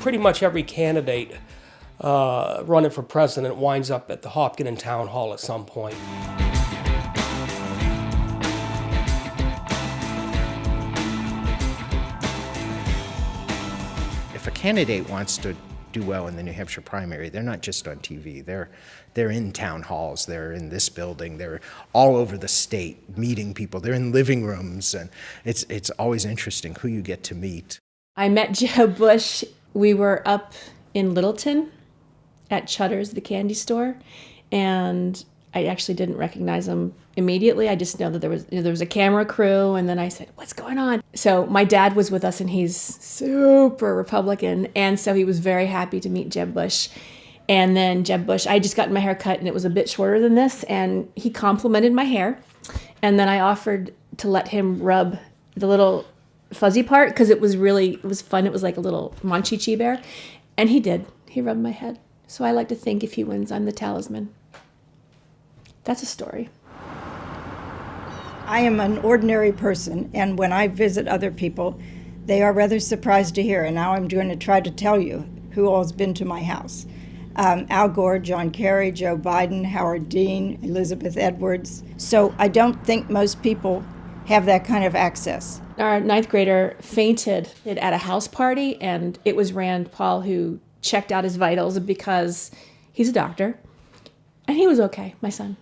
pretty much every candidate running for president winds up at the Hopkinton Town Hall at some point. If a candidate wants to do well in the New Hampshire primary, they're not just on TV. They're in town halls. They're in this building. They're all over the state meeting people. They're in living rooms, and it's always interesting who you get to meet. I met Jeb Bush. We were up in Littleton at Chudder's, the candy store, and I actually didn't recognize him immediately. I just know that there was a camera crew, and then I said, "What's going on?" So my dad was with us, and he's super Republican, and so he was very happy to meet Jeb Bush. And then Jeb Bush, I had just gotten my hair cut, and it was a bit shorter than this, and he complimented my hair, and then I offered to let him rub the little fuzzy part because it was fun. It was like a little Monchichi bear, and he did. He rubbed my head. So I like to think if he wins, I'm the talisman. That's a story. I am an ordinary person, and when I visit other people, they are rather surprised to hear, and now I'm going to try to tell you who all has been to my house. Al Gore, John Kerry, Joe Biden, Howard Dean, Elizabeth Edwards. So I don't think most people have that kind of access. Our ninth grader fainted at a house party, and it was Rand Paul who checked out his vitals because he's a doctor, and he was okay, my son.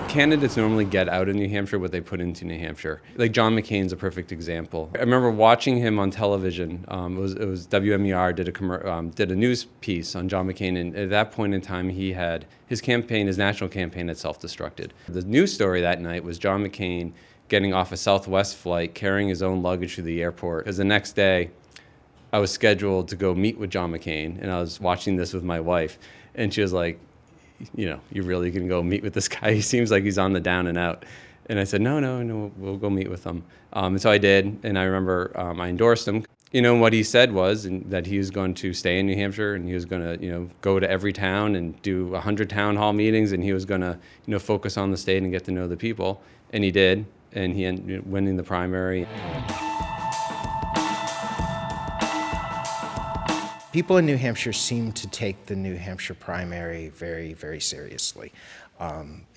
Candidates normally get out of New Hampshire what they put into New Hampshire. Like John McCain's a perfect example. I remember watching him on television. It was WMER did a news piece on John McCain, and at that point in time, he had his national campaign had self-destructed. The news story that night was John McCain getting off a Southwest flight, carrying his own luggage to the airport. Because the next day, I was scheduled to go meet with John McCain, and I was watching this with my wife, and she was like, "You really can go meet with this guy? He seems like he's on the down and out." And I said, no, we'll go meet with him. And so I did, and I remember I endorsed him. What he said was that he was going to stay in New Hampshire, and he was going to, go to every town and do 100 town hall meetings, and he was going to, focus on the state and get to know the people. And he did, and he ended up winning the primary. People in New Hampshire seem to take the New Hampshire primary very, very seriously.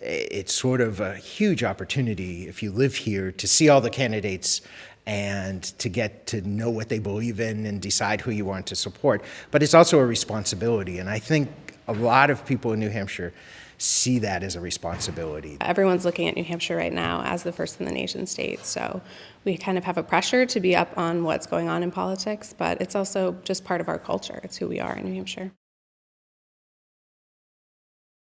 It's sort of a huge opportunity if you live here to see all the candidates and to get to know what they believe in and decide who you want to support. But it's also a responsibility, and I think a lot of people in New Hampshire see that as a responsibility. Everyone's looking at New Hampshire right now as the first in the nation state, so we kind of have a pressure to be up on what's going on in politics, but it's also just part of our culture. It's who we are in New Hampshire.